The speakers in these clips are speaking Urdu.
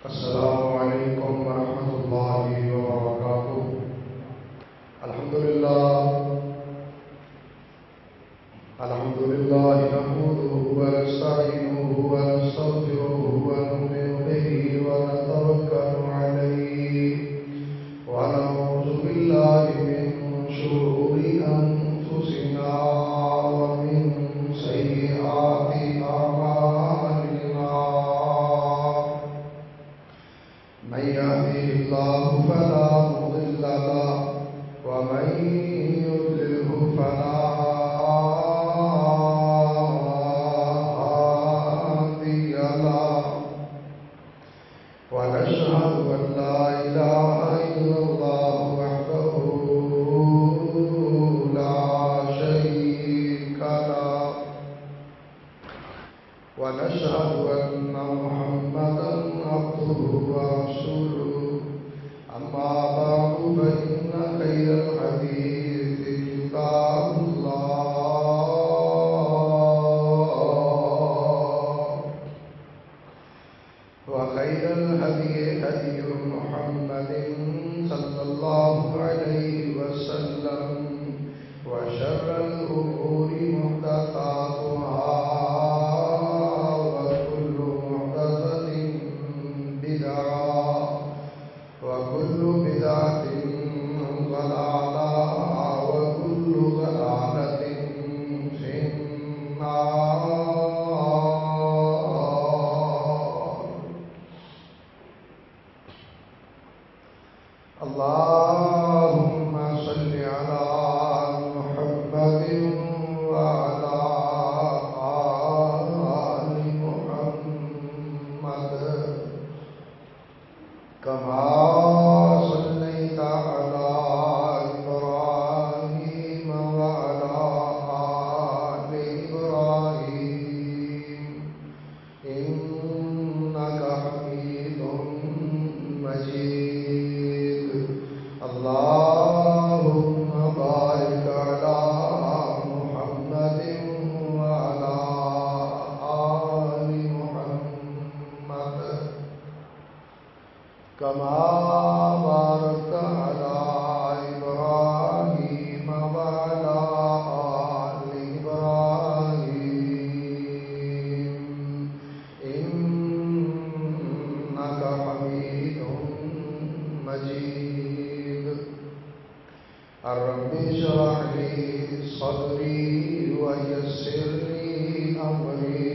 السلام علیکم ورحمۃ اللہ وبرکاتہ۔ الحمدللہ نحمده ونستعینه ونستغفره ونؤمن به ونتوکل علیہ ونعوذ باللہ من شرور انفسنا ومن سیئات اعمالنا، من يهده الله فلا مضل له ومن يضلله فلا هادي له، ونشهد أن لا إله إلا الله وحده لا شريك له، ونشهد أن محمدا عبده ورسوله، أما بعد فإن خير الحديث كتاب الله، وخير الهدي هدي محمد صلى الله عليه وسلم، وشر الأمور محدثاتها، وكل محدثة بدعة، وكل بدعة ضلالة، وكل ضلالة في النار. اللهم صل على محمد وعلى آل محمد كما صليت على إبراهيم وعلى آل إبراهيم إنك حميد مجيد. اللهم بارك على محمد وعلى آل محمد كما باركت على إبراهيم وعلى آل إبراهيم إنك حميد مجيد. رب اشرح لي صدري ويسر لي أمري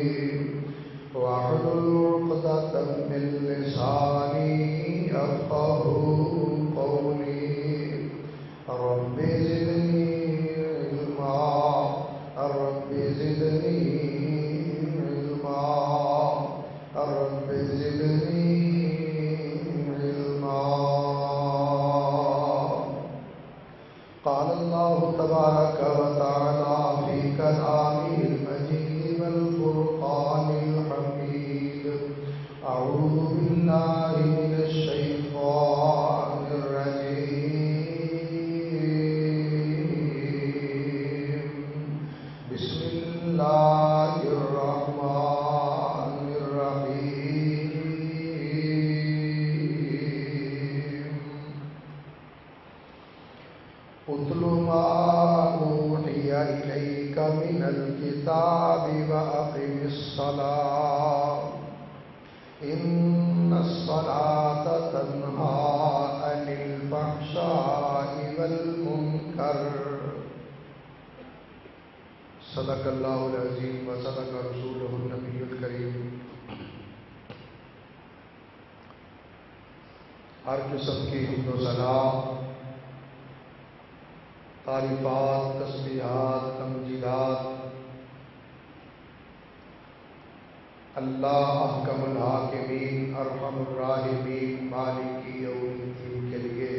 واحلل عقدة من لساني يفقهوا قولي. رب زدني علما، رب زدني علما، رب زدني علما. قال الله تبارك وتعالى في كلامه المجيد والفرقان الحميد: أعوذ بالله من الشيطان الرجيم، بسم الله الرحمن الرحيم. اتل ما أوحي إليك من الكتاب وأقم الصلاة إن الصلاة تنهى عن الفحشاء والمنكر. صدق اللہ العظیم وصدق رسولہ النبی الکریم. ہر قسم کی حمد و ثنا، تعریفات، تسبیحات، تمجیدات اللہ احکم الحاکمین ارحم الراحمین مالک یوم الدین کے لیے،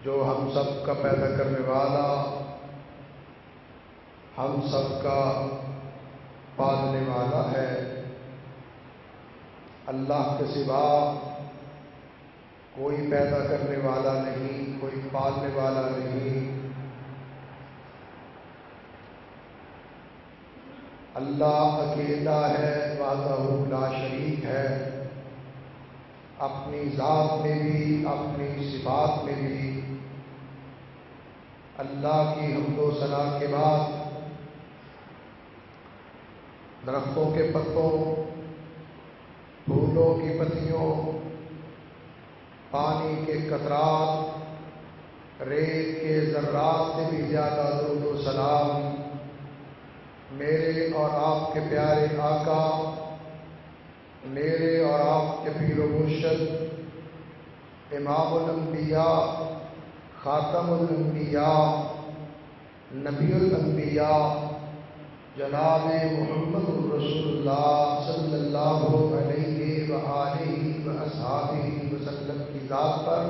جو ہم سب کا پیدا کرنے والا، ہم سب کا پالنے والا ہے. اللہ کے سوا کوئی پیدا کرنے والا نہیں، کوئی پالنے والا نہیں. اللہ اکیلا ہے، وحدہ اپنی ذات میں بھی اپنی صفات میں بھی اللہ کی حمد و ثنا کے بعد درختوں کے پتوں، پھولوں کی پتیوں، پانی کے قطرات، ریت کے ذرات سے بھی زیادہ درود و سلام میرے اور آپ کے پیارے آقا، میرے اور آپ کے پیر و مرشد، امام الانبیاء، خاتم الانبیاء، نبی الانبیاء، جناب محمد رسول اللہ صلی اللہ علیہ وآلہ واصحابہ وسلم کی ذات پر،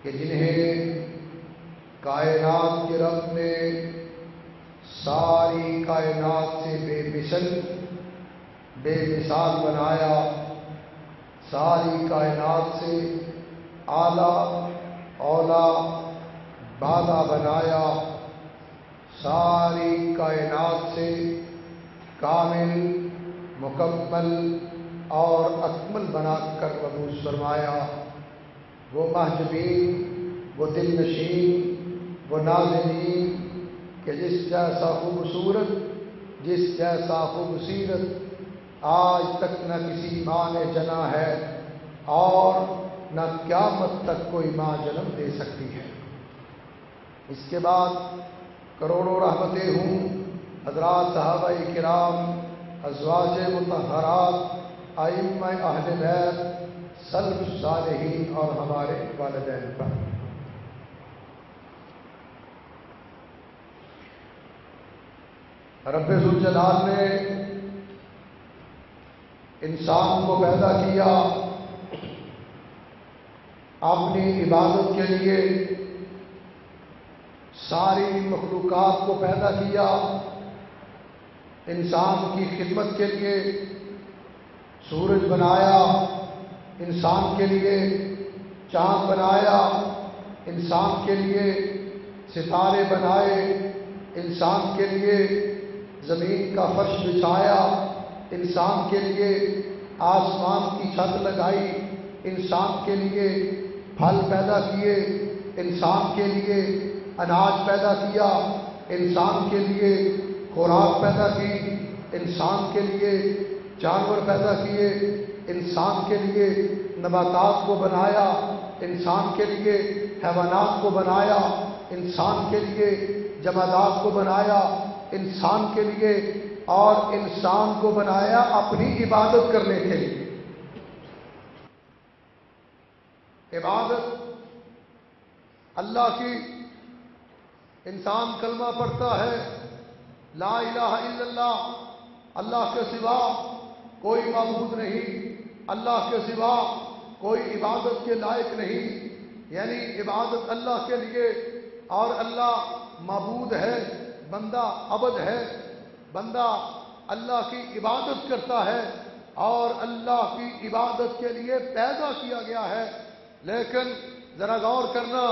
کہ جنہیں کائنات کے رب نے ساری کائنات سے بے مثال بنایا، ساری کائنات سے اعلیٰ اولا بالا بنایا، ساری کائنات سے کامل مکمل اور اکمل بنا کر مبعوث فرمایا، وہ محجوبین، وہ دل نشین، وہ ناظرین کہ جس جیسا خوبصورت، جس جیسا خوبصیرت آج تک نہ کسی ماں نے جنا ہے اور نہ قیامت تک کوئی ماں جنم دے سکتی ہے۔ اس کے بعد کروڑوں رحمتیں ہوں حضرات صحابہ کرام، ازواج مطہرات، ائمہ اہل بیت، سلف صالحین اور ہمارے والدین پر۔ رب ذوالجلال نے انسان کو پیدا کیا اپنی عبادت کے لیے، ساری مخلوقات کو پیدا کیا انسان کی خدمت کے لیے، سورج بنایا انسان کے لیے، چاند بنایا انسان کے لیے، ستارے بنائے انسان کے لیے، زمین کا فرش بچھایا انسان کے لیے، آسمان کی چھت لگائی انسان کے لیے، پھل پیدا کیے انسان کے لیے، اناج پیدا کیا انسان کے لیے، خوراک پیدا کی انسان کے لیے، جانور پیدا کیے انسان کے لیے، نباتات کو بنایا انسان کے لیے، حیوانات کو بنایا انسان کے لیے، جمادات کو بنایا انسان کے لیے، اور انسان کو بنایا اپنی عبادت کرنے کے لیے۔ عبادت اللہ کی، انسان کلمہ پڑھتا ہے لا الہ الا اللہ، اللہ کے سوا کوئی معبود نہیں، اللہ کے سوا کوئی عبادت کے لائق نہیں، یعنی عبادت اللہ کے لیے، اور اللہ معبود ہے، بندہ عبد ہے، بندہ اللہ کی عبادت کرتا ہے اور اللہ کی عبادت کے لیے پیدا کیا گیا ہے۔ لیکن ذرا غور کرنا،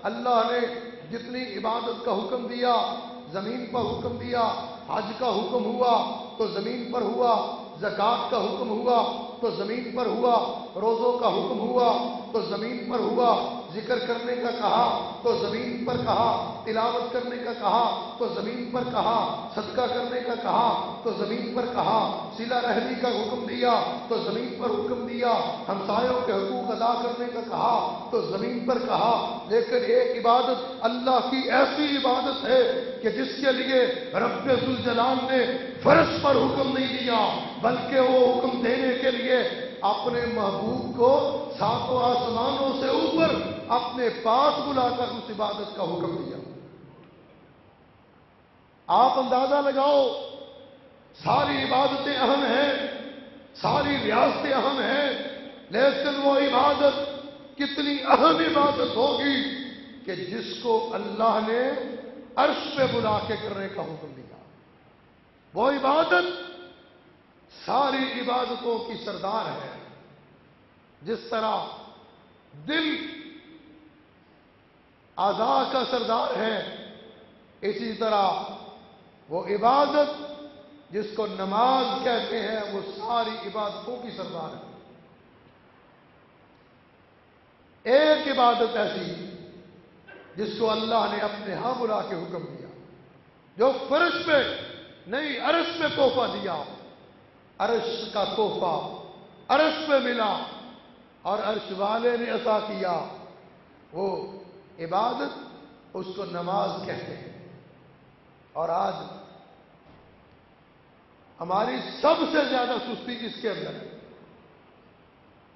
اللہ نے جتنی عبادت کا حکم دیا، زمین پر حکم دیا، حج کا حکم ہوا تو زمین پر ہوا، زکوٰۃ کا حکم ہوا تو زمین پر ہوا، روزوں کا حکم ہوا تو زمین پر ہوا، ذکر کرنے کا کہا تو زمین پر کہا، تلاوت کرنے کا کہا تو زمین پر کہا، صدقہ کرنے کا کہا تو زمین پر کہا، صلہ رحمی کا حکم دیا تو زمین پر حکم دیا، ہمسایوں کے حقوق ادا کرنے کا کہا تو زمین پر کہا۔ لیکن ایک عبادت اللہ کی ایسی عبادت ہے کہ جس کے لیے رب ذوالجلال نے فرض پر حکم نہیں دیا، بلکہ وہ حکم دینے کے لیے اپنے محبوب کو ساتوں آسمانوں سے اوپر اپنے پاس بلا کر اس عبادت کا حکم دیا۔ آپ اندازہ لگاؤ، ساری عبادتیں اہم ہیں، ساری ریاستیں اہم ہیں، لیکن وہ عبادت کتنی اہم عبادت ہوگی کہ جس کو اللہ نے عرش پہ بلا کے کرنے کا حکم دیا۔ وہ عبادت ساری عبادتوں کی سردار ہے۔ جس طرح دل اعضاء کا سردار ہے، اسی طرح وہ عبادت جس کو نماز کہتے ہیں وہ ساری عبادتوں کی سردار ہے. ایک عبادت ایسی جس کو اللہ نے اپنے ہاں بلا کے حکم دیا، جو فرش پہ نہیں عرش پہ تحفہ دیا، عرش کا تحفہ عرش پہ ملا اور عرش والے نے عطا کیا، وہ عبادت اس کو نماز کہتے ہیں. اور آج ہماری سب سے زیادہ سستی کس کے اندر ہے؟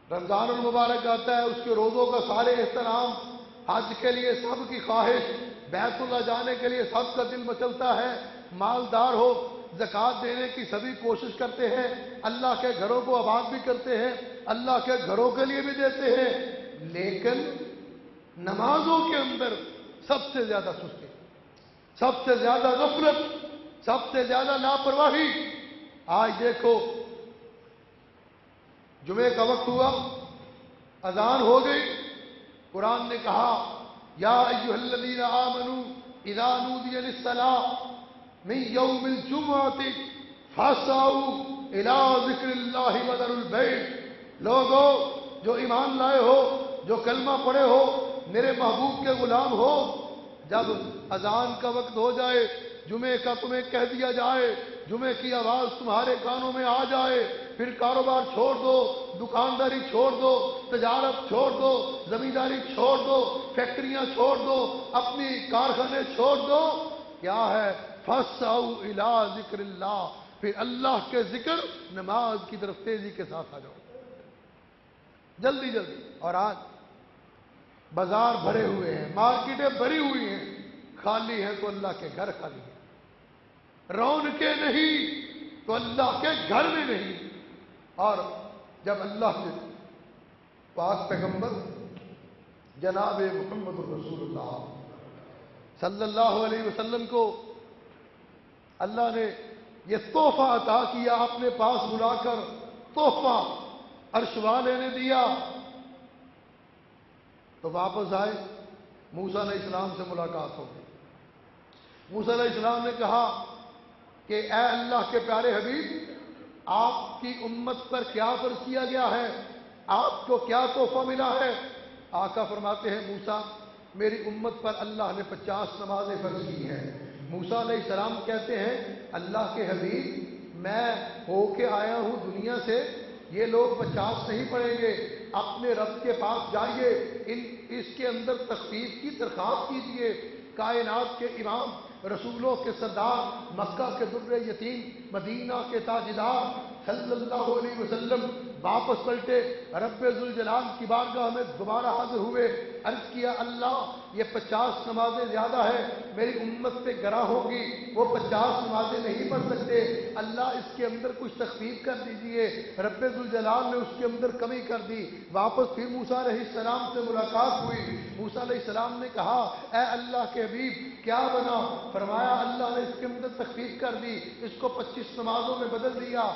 رمضان المبارک آتا ہے، اس کے روزوں کا سارے احترام، حج کے لیے سب کی خواہش، بیت اللہ جانے کے لیے سب کا دل مچلتا ہے، مالدار ہو زکوٰۃ دینے کی سبھی کوشش کرتے ہیں، اللہ کے گھروں کو آباد بھی کرتے ہیں، اللہ کے گھروں کے لیے بھی دیتے ہیں، لیکن نمازوں کے اندر سب سے زیادہ سستی، سب سے زیادہ غفلت، سب سے زیادہ لاپرواہی. آج دیکھو جمعے کا وقت ہوا، اذان ہو گئی، قرآن نے کہا یا ایھا الذین آمنوا اذا نودی للصلاۃ من یوم الجمعۃ فاسعوا الی ذکر اللہ وذروا البیع. لوگو جو ایمان لائے ہو، جو کلمہ پڑھے ہو، میرے محبوب کے غلام ہو، جب اذان کا وقت ہو جائے، جمعے کا تمہیں کہہ دیا جائے، جمعے کی آواز تمہارے کانوں میں آ جائے، پھر کاروبار چھوڑ دو، دکانداری چھوڑ دو، تجارت چھوڑ دو، زمینداری چھوڑ دو، فیکٹریاں چھوڑ دو، اپنی کارخانے چھوڑ دو. کیا ہے؟ فاسعوا الی ذکر اللہ، پھر اللہ کے ذکر نماز کی طرف تیزی کے ساتھ آ جاؤ، جلدی جلدی. اور آج بازار بھرے ہوئے ہیں، مارکیٹیں بھری ہوئی ہیں، خالی ہیں تو اللہ کے گھر خالی ہیں، رونقیں نہیں تو اللہ کے گھر میں نہیں. اور جب اللہ کے پاک پیغمبر جناب محمد رسول اللہ صلی اللہ علیہ وسلم کو اللہ نے یہ تحفہ عطا کیا، اپنے پاس بلا کر تحفہ عرش والے نے دیا، تو واپس آئے، موسیٰ علیہ السلام سے ملاقات ہو گئی. موسیٰ علیہ السلام نے کہا کہ اے اللہ کے پیارے حبیب، آپ کی امت پر کیا فرض کیا گیا ہے، آپ کو کیا تحفہ ملا ہے؟ آقا فرماتے ہیں موسیٰ میری امت پر اللہ نے 50 نمازیں فرض کی ہیں. موسیٰ علیہ السلام کہتے ہیں اللہ کے حبیب میں ہو کے آیا ہوں دنیا سے، یہ لوگ 50 نہیں پڑھیں گے، اپنے رب کے پاس جائیے، اس کے اندر تخفیف کی درخواست کیجیے. کائنات کے امام، رسولوں کے سردار، مکہ کے در یتیم، مدینہ کے تاجدار صلی اللہ علیہ وسلم واپس پلٹے، رب ذوالجلال کی بارگاہ میں دوبارہ حاضر ہوئے، عرض کیا اللہ یہ 50 نمازیں زیادہ ہے، میری امت سے گراں ہوگی، وہ 50 نمازیں نہیں پڑھ سکتے، اللہ اس کے اندر کچھ تخفیف کر دیجئے. رب ذوالجلال نے اس کے اندر کمی کر دی. واپس پھر موسیٰ علیہ السلام سے ملاقات ہوئی. موسیٰ علیہ السلام نے کہا اے اللہ کے حبیب کیا بنا؟ فرمایا اللہ نے اس کے اندر تخفیف کر دی، اس کو 25 نمازوں میں بدل دیا.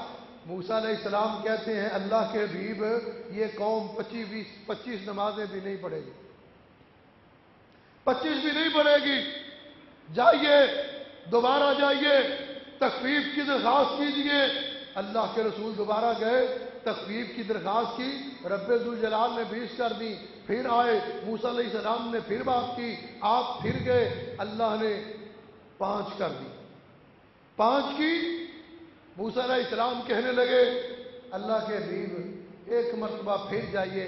موسیٰ علیہ السلام کہتے ہیں اللہ کے حبیب یہ قوم 25 نمازیں بھی نہیں پڑھے گی، 25 بھی نہیں پڑھے گی. جائیے دوبارہ جائیے تخفیف کی درخواست کیجیے. اللہ کے رسول دوبارہ گئے، تخفیف کی درخواست کی، رب ذوالجلال نے 20 کر دی. پھر آئے موسیٰ علیہ السلام نے پھر بات کی، آپ پھر گئے، اللہ نے 5 کر دی. 5 کی. موسیٰ علیہ السلام کہنے لگے اللہ کے حبیب ایک مرتبہ پھر جائیے،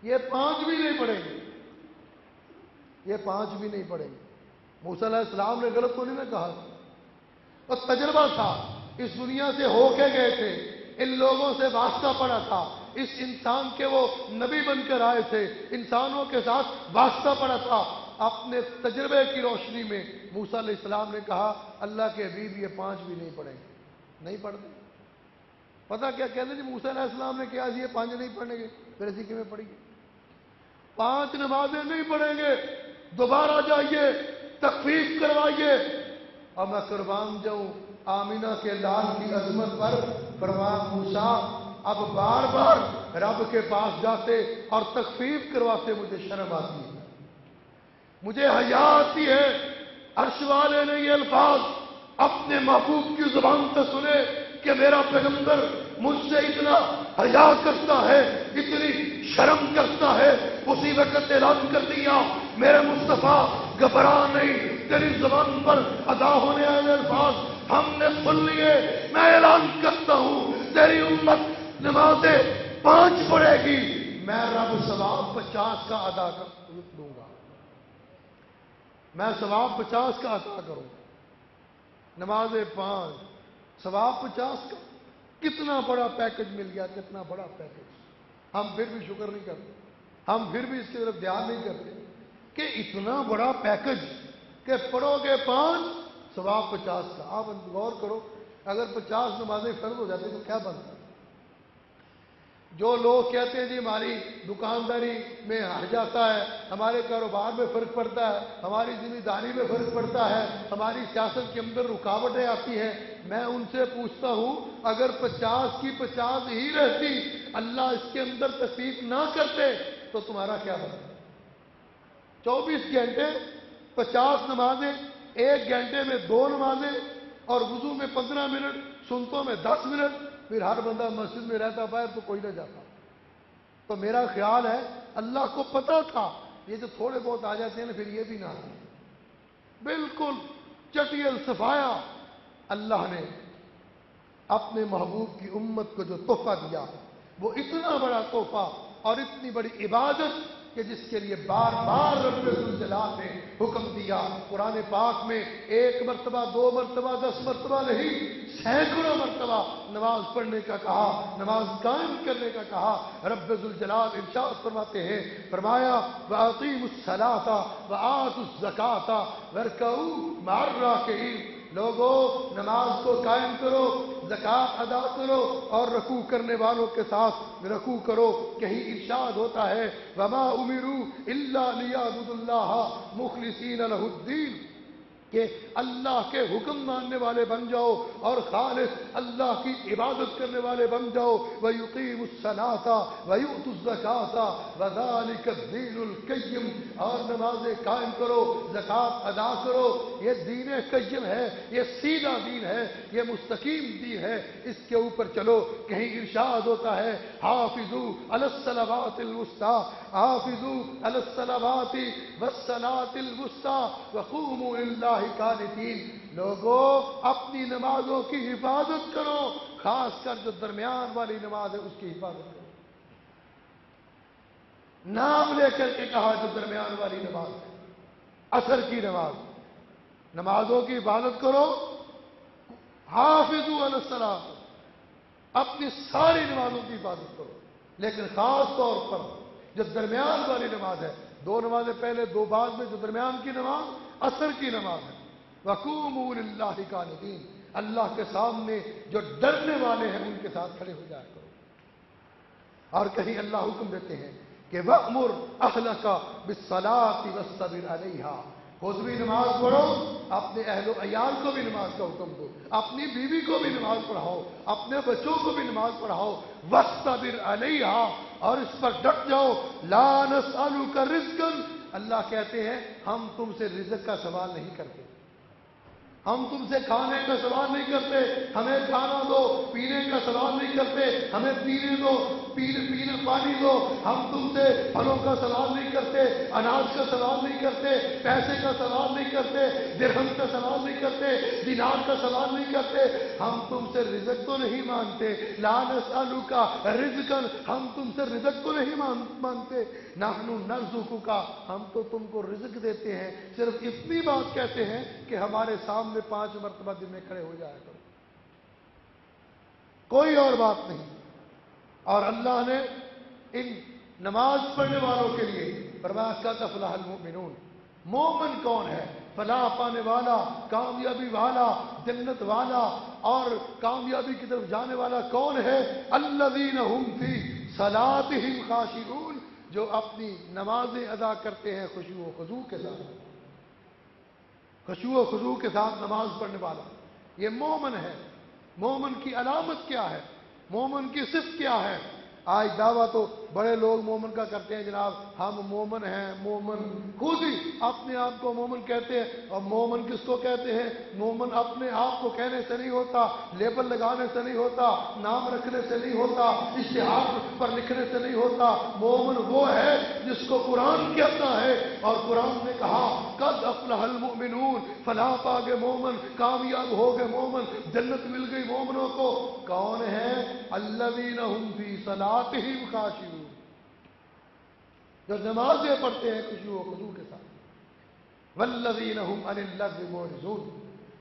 یہ 5 بھی نہیں پڑھیں گے، یہ 5 بھی نہیں پڑھیں گے. موسیٰ علیہ السلام نے غلط تو نہیں نہ کہا، اور تجربہ تھا، اس دنیا سے ہو کے گئے تھے، ان لوگوں سے واسطہ پڑا تھا، اس انسان کے وہ نبی بن کر آئے تھے، انسانوں کے ساتھ واسطہ پڑا تھا. اپنے تجربے کی روشنی میں موسیٰ علیہ السلام نے کہا اللہ کے حبیب یہ 5 بھی نہیں پڑھیں گے. نہیں پڑھتے. پتہ کیا کہتے جی موسیٰ علیہ السلام نے کیا یہ 5 نہیں پڑھیں گے، پھر ایسی کیوں پڑھیں گے؟ 5 نمازیں نہیں پڑھیں گے، دوبارہ جائیے تخفیف کروائیے. اور میں قربان جاؤں آمینہ کے لال کی عظمت پر. فرمایا موسیٰ اب بار بار رب کے پاس جاتے اور تخفیف کرواتے مجھے شرم آتی ہے، مجھے حیا آتی ہے. عرش والے نے یہ الفاظ اپنے محبوب کی زبان سے سنے کہ میرا پیغمبر مجھ سے اتنا حیا کرتا ہے، اتنی شرم کرتا ہے، اسی وقت اعلان کر دیا میرے مصطفیٰ گھبرا نہیں، تیری زبان پر ادا ہونے والے الفاظ ہم نے سن لیے، میں اعلان کرتا ہوں تیری امت نمازیں 5 پڑھے گی، میں رب ثواب 50 کا ادا دوں گا، میں ثواب 50 کا عطا کروں گا، نمازیں 5 ثواب 50 کا، کتنا بڑا پیکج مل گیا، کتنا بڑا پیکج۔ ہم پھر بھی شکر نہیں کرتے، ہم پھر بھی اس کی طرف دھیان نہیں کرتے کہ اتنا بڑا پیکج کہ پڑھو گے 5 ثواب 50 کا۔ آپ غور کرو، اگر 50 نمازیں فرض ہو جاتی تو کیا بنتا؟ جو لوگ کہتے ہیں جی ہماری دکانداری میں ہٹ جاتا ہے، ہمارے کاروبار میں فرق پڑتا ہے، ہماری ذمہ داری میں فرق پڑتا ہے، ہماری سیاست کے اندر رکاوٹیں آتی ہیں، میں ان سے پوچھتا ہوں اگر 50 کی 50 ہی رہتی، اللہ اس کے اندر تصدیق نہ کرتے تو تمہارا کیا بنتا؟ 24 گھنٹے 50 نمازیں، 1 گھنٹے میں 2 نمازیں، اور وضو میں 15 منٹ، سنتوں میں 10 منٹ، پھر ہر بندہ مسجد میں رہتا، باہر تو کوئی نہ جاتا۔ تو میرا خیال ہے اللہ کو پتا تھا یہ جو تھوڑے بہت آ جاتے ہیں نا، پھر یہ بھی نہ آتے، بالکل چٹیل صفایا اللہ نے اپنے محبوب کی امت کو جو تحفہ دیا، وہ اتنا بڑا تحفہ اور اتنی بڑی عبادت کہ جس کے لیے بار بار رب الجلال نے حکم دیا۔ قرآن پاک میں 1 مرتبہ 2 مرتبہ 10 مرتبہ نہیں، سینکڑوں مرتبہ نماز پڑھنے کا کہا، نماز قائم کرنے کا کہا۔ رب الجلال ارشاد فرماتے ہیں، فرمایا وَأَقِیمُوا الصَّلَاةَ وَآتُوا الزَّکَاةَ وَارْکَعُوا مَعَ الرَّاکِعِینَ۔ لوگو نماز کو قائم کرو، زکات ادا کرو، اور رکوع کرنے والوں کے ساتھ رکوع کرو۔ کہیں ارشاد ہوتا ہے وما امروا الا لیعبدوا اللہ مخلصین لہ الدین، کہ اللہ کے حکم ماننے والے بن جاؤ اور خالص اللہ کی عبادت کرنے والے بن جاؤ۔ وَيُقِيمُوا الصَّلَاةَ وَيُؤْتُوا الزَّكَاةَ وَذَلِكَ الدِّينُ الْقَيِّمُ، اور نمازیں قائم کرو، زکات ادا کرو، یہ دین قیم ہے، یہ سیدھا دین ہے، یہ مستقیم دین ہے، اس کے اوپر چلو۔ کہیں ارشاد ہوتا ہے حافظوا علی الصلوات الوسطی، حافظوا علی الصلوات والصلاة الوسطی وقوموا للہ قانتین۔ لوگو اپنی نمازوں کی حفاظت کرو، خاص کر جو درمیان والی نماز ہے اس کی حفاظت کرو۔ نام لے کر کے کہا جو درمیان والی نماز ہے، عصر کی نماز، نمازوں کی حفاظت کرو۔ حافظوا علی الصلاۃ، اپنی ساری نمازوں کی حفاظت کرو، لیکن خاص طور پر جو درمیان والی نماز ہے، 2 نمازیں پہلے 2 بعد میں، جو درمیان کی نماز عصر کی نماز ہے، وَقُومُوا لِلَّهِ قَانِتِينَ، اللہ کے سامنے جو ڈرنے والے ہیں ان کے ساتھ کھڑے ہو جایا کرو۔ اور کہیں اللہ حکم دیتے ہیں کہ وَأْمُرْ أَهْلَكَ بِالصَّلَاةِ وَاصْطَبِرْ عَلَيْهَا، خود بھی نماز پڑھو، اپنے اہل و عیال کو بھی نماز کا حکم دو، اپنی بیوی کو بھی نماز پڑھاؤ، اپنے بچوں کو بھی نماز پڑھاؤ، وَاصْطَبِرْ عَلَيْهَا، اور اس پر ڈٹ جاؤ۔ لَا نَسْأَلُكَ رِزْقًا، اللہ کہتے ہیں ہم تم سے رزق کا سوال نہیں کرتے، ہم تم سے کھانے کا سوال نہیں کرتے، ہمیں کھانا دو، پینے کا سوال نہیں کرتے، ہمیں پینے دو، پینے پانی دو، ہم تم سے پھلوں کا سوال نہیں کرتے، اناج کا سوال نہیں کرتے، پیسے کا سوال نہیں کرتے، درہم کا سوال نہیں کرتے، دینار کا سوال نہیں کرتے، ہم تم سے رزق تو نہیں مانگتے۔ لا نسألک رزقا، ہم تم سے رزق تو نہیں مانگتے، نحن نرزقک، ہم تو تم کو رزق دیتے ہیں، صرف اتنی بات کہتے ہیں کہ ہمارے سامنے 5 مرتبہ دن میں کھڑے ہو جایا کرو، کوئی اور بات نہیں۔ اور اللہ نے ان نماز پڑھنے والوں کے لیے فرمایا قد افلح المؤمنون، مومن کون ہے؟ فلاح پانے والا، کامیابی والا، جنت والا اور کامیابی کی طرف جانے والا کون ہے؟ الذین هم فی صلاتهم خاشعون، جو اپنی نمازیں ادا کرتے ہیں خشوع و خضوع کے ساتھ، خشوع و خضوع کے ساتھ نماز پڑھنے والا یہ مومن ہے۔ مومن کی علامت کیا ہے؟ مومن کی صفت کیا ہے؟ آج دعویٰ تو بڑے لوگ مومن کا کرتے ہیں جناب، ہم مومن ہیں، مومن خود ہی اپنے آپ کو مومن کہتے ہیں. اور مومن کس کو کہتے ہیں؟ مومن اپنے آپ کو کہنے سے نہیں ہوتا، لیبل لگانے سے نہیں ہوتا، نام رکھنے سے نہیں ہوتا، اشتہار پر لکھنے سے نہیں ہوتا. مومن وہ ہے جس کو قرآن کہتا ہے، اور قرآن نے کہا قد افلح المؤمنون، فلاح پا گئے مومن، کامیاب ہو گئے مومن، جنت مل گئی مومنوں کو. کون ہے؟ الذین هم فی صلاتهم خاشعون، جو نمازیں پڑھتے ہیں خشوع و خضوع کے ساتھ. والذین هم عن اللغو معرضون،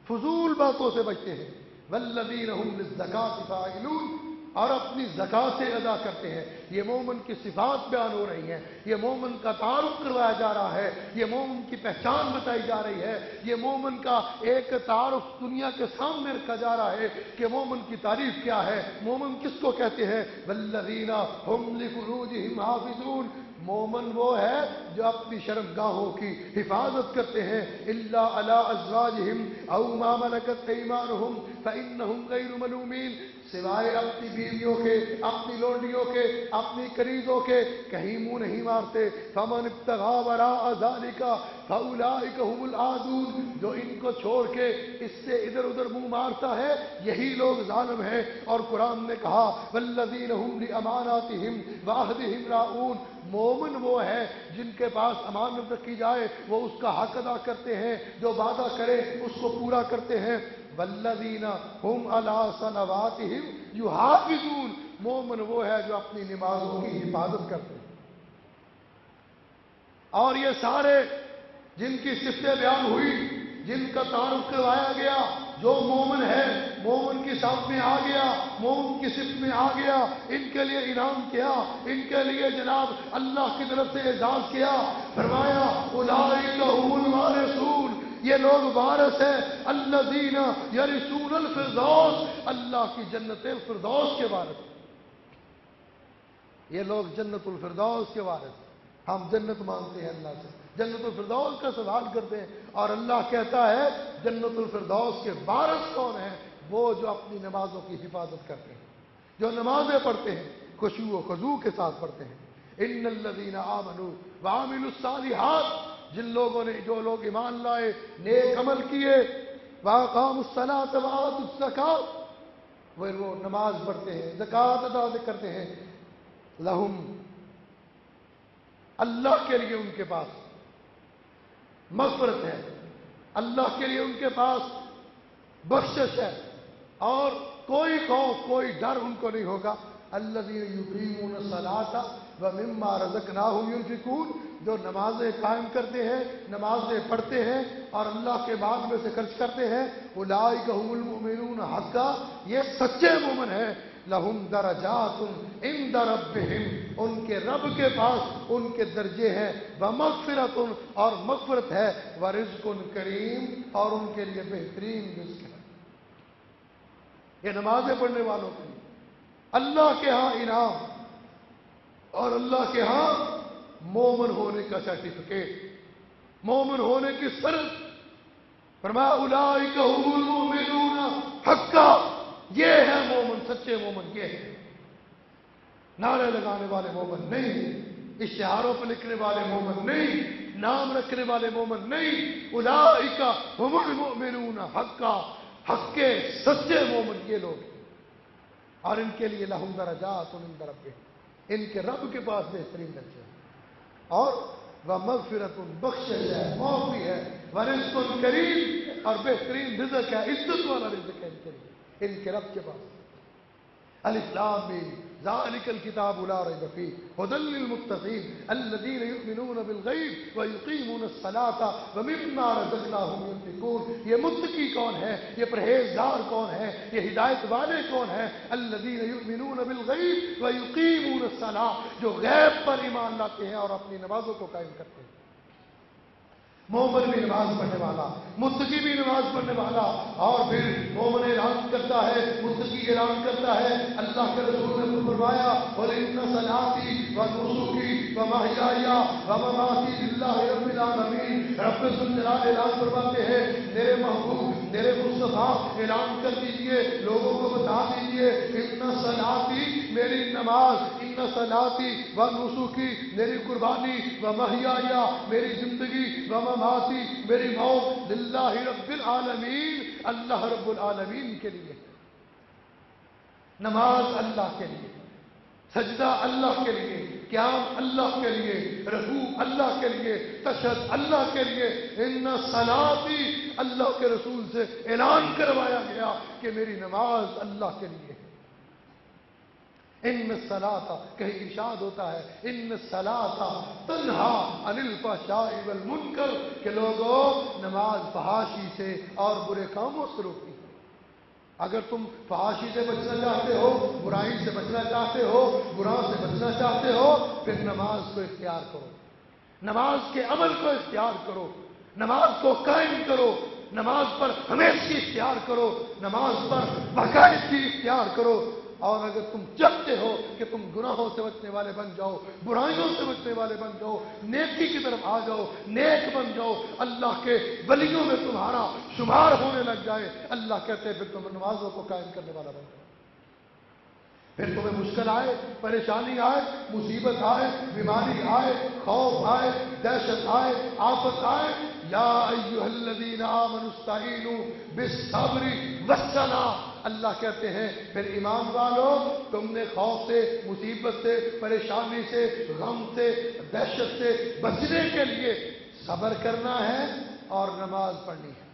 فضول باتوں سے بچتے ہیں. والذین هم للزکاة فاعلون، اور اپنی زکات سے ادا کرتے ہیں. یہ مومن کی صفات بیان ہو رہی ہیں، یہ مومن کا تعارف کروایا جا رہا ہے، یہ مومن کی پہچان بتائی جا رہی ہے، یہ مومن کا ایک تعارف دنیا کے سامنے رکھا جا رہا ہے کہ مومن کی تعریف کیا ہے، مومن کس کو کہتے ہیں. والذین هم لفروجهم حافظون، مومن وہ ہے جو اپنی شرمگاہوں کی حفاظت کرتے ہیں. الا علی ازواجہم او ما ملکت ایمانہم فانہم غیر ملومین، سوائے اپنی بیویوں کے، اپنی لونڈیوں کے، اپنی کنیزوں کے کہیں منہ نہیں مارتے. فمن ابتغى وراء ذلك فاولئک هم العادون، جو ان کو چھوڑ کے اس سے ادھر ادھر منہ مارتا ہے یہی لوگ ظالم ہیں. اور قرآن نے کہا والذین هم لاماناتهم وعہدهم راعون، مومن وہ ہے جن کے پاس امانت رکھی جائے وہ اس کا حق ادا کرتے ہیں، جو وعدہ کرے اس کو پورا کرتے ہیں. والذین هم علی صلواتہم یحافظون، مومن وہ ہے جو اپنی نمازوں کی حفاظت کرتے ہیں. اور یہ سارے جن کی صفتیں بیان ہوئی، جن کا تعارف کروایا گیا، جو مومن ہے مومن کی صف میں آ گیا، مومن کی صف میں آ گیا، ان کے لیے انعام کیا، ان کے لیے جناب اللہ کی طرف سے اعزاز کیا. فرمایا اولئک هم الوارثون، یہ لوگ وارث ہیں. الذین یرثون الفردوس، اللہ کی جنت الفردوس کے وارث ہیں. یہ لوگ جنت الفردوس کے وارث ہیں. ہم جنت مانگتے ہیں اللہ سے، جنت الفردوس کا سوال کرتے ہیں، اور اللہ کہتا ہے جنت الفردوس کے وارث کون ہیں؟ وہ جو اپنی نمازوں کی حفاظت کرتے ہیں، جو نمازیں پڑھتے ہیں خشوع و خضوع کے ساتھ پڑھتے ہیں. ان الذین آمنوا وعملوا الصالحات، جن لوگوں نے، جو لوگ ایمان لائے، نیک عمل کیے، واقاموا الصلاۃ وآتوا الزکاۃ، وہ نماز پڑھتے ہیں، زکوٰۃ ادا کرتے ہیں. لہم، اللہ کے لیے ان کے پاس مغفرت ہے، اللہ کے لیے ان کے پاس بخشش ہے، اور کوئی خوف، کوئی ڈر ان کو نہیں ہوگا. الذین یقیمون الصلاۃ ومما رزقناہم ینفقون، جو نمازیں قائم کرتے ہیں، نمازیں پڑھتے ہیں اور اللہ کے بعد میں سے خرچ کرتے ہیں. اولئک هم المؤمنون حقا، یہ سچے مومن ہیں. لہم درجات عند ربہم، ان کے رب کے پاس ان کے درجے ہیں. ومغفرت، اور مغفرت ہے. ورزق کریم، اور ان کے لیے بہترین رزق ہے. یہ نمازیں پڑھنے والوں کے لیے اللہ کے ہاں انعام، اور اللہ کے ہاں مومن ہونے کا سرٹیفکیٹ، مومن ہونے کی شرط. فرمایا اولئک هم المؤمنون حقا، یہ ہے مومن، سچے مومن یہ ہے. نعرے لگانے والے مومن نہیں، اشتہاروں پر لکھنے والے مومن نہیں، نام رکھنے والے مومن نہیں. اولئک هم المؤمنون حقا، حق کے سچے مومن یہ لوگ ہیں. اور ان کے لیے لہم درجات عند ربہم، ان کے رب کے پاس بہترین درجے ہیں. اور ومغفرت، بخشش ہے، معافی ہے. ورزق کریم، اور بہترین رزق ہے، عزت والا رزق ہے ان کے لیے، ان کے رب کے پاس. الف لام میم ذالک الکتاب لا ریب فیہ ھدی للمتقین الذین یؤمنون بالغیب ویقیمون الصلاۃ ومما رزقناہم ینفقون. یہ متقی کون ہے؟ یہ پرہیزگار کون ہے؟ یہ ہدایت والے کون ہیں؟ الذین یؤمنون بالغیب ویقیمون الصلاۃ، جو غیب پر ایمان لاتے ہیں اور اپنی نمازوں کو قائم کرتے ہیں. مومن بھی نماز پڑھنے والا، متقی بھی نماز پڑھنے والا. اور پھر مومن اعلان کرتا ہے، متقی اعلان کرتا ہے. اللہ کے رسول نے فرمایا وَإِنَّ صَلَاتِي وَنُسُكِي وَمَحْيَايَ وَمَمَاتِي لِلَّهِ رَبِّ الْعَالَمِينَ. رب ذوالجلال اعلان فرماتے ہیں میرے محبوب، میرے مصطفیٰ اعلان کر دیجئے، لوگوں کو بتا دیجئے، ان صلاتی، میری نماز، ان صلاتی و نسکی میری قربانی، و محیایا میری زندگی، و مماتی میری موت للہ رب العالمین، اللہ رب العالمین کے لیے. نماز اللہ کے لیے، سجدہ اللہ کے لیے، قیام اللہ کے لیے، رکوع اللہ کے لیے، تشہد اللہ کے لیے. ان صلاتی، اللہ کے رسول سے اعلان کروایا گیا کہ میری نماز اللہ کے لیے ہے. ان الصلاۃ، کہیں ارشاد ہوتا ہے ان الصلاۃ تنہا عن الفحشاء والمنکر، کہ لوگوں نماز فحاشی سے اور برے کاموں سے روکتی ہے. اگر تم فحاشی سے بچنا چاہتے ہو، برائی سے بچنا چاہتے ہو، گناہ سے بچنا چاہتے ہو، پھر نماز کو اختیار کرو، نماز کے عمل کو اختیار کرو، نماز کو قائم کرو، نماز پر ہمیشہ اختیار کرو، نماز پر باقاعدگی اختیار کرو. اور اگر تم چاہتے ہو کہ تم گناہوں سے بچنے والے بن جاؤ، برائیوں سے بچنے والے بن جاؤ، نیکی کی طرف آ جاؤ، نیک بن جاؤ، اللہ کے ولیوں میں تمہارا شمار ہونے لگ جائے، اللہ کہتے ہیں پھر تم نمازوں کو قائم کرنے والا بن جاؤ. پھر تمہیں مشکل آئے، پریشانی آئے، مصیبت آئے، بیماری آئے، خوف آئے، دہشت آئے، آفت آئے، یا ایھا الذین آمنوا استعینوا بالصبر والصلاۃ، اللہ کہتے ہیں پھر ایمان والو تم نے خوف سے، مصیبت سے، پریشانی سے، غم سے، دہشت سے بچنے کے لیے صبر کرنا ہے اور نماز پڑھنی ہے.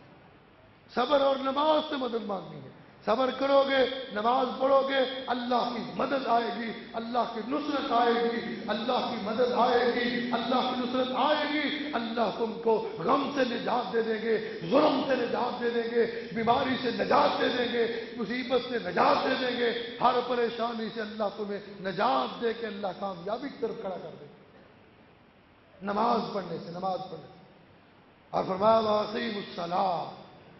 صبر اور نماز سے مدد مانگنی ہے. صبر کرو گے، نماز پڑھو گے، اللہ کی مدد آئے گی، اللہ کی نصرت آئے گی، اللہ کی مدد آئے گی، اللہ کی نصرت آئے گی. اللہ تم کو غم سے نجات دے دیں گے، ظلم سے نجات دے دیں گے، بیماری سے نجات دے دیں گے، مصیبت سے نجات دے دیں گے، ہر پریشانی سے اللہ تمہیں نجات دے کے اللہ کامیابی کی طرف کھڑا کر دے گا نماز پڑھنے سے، نماز پڑھنے سے. اور فرمایا وَأَقِیمُوا الصَّلَاةَ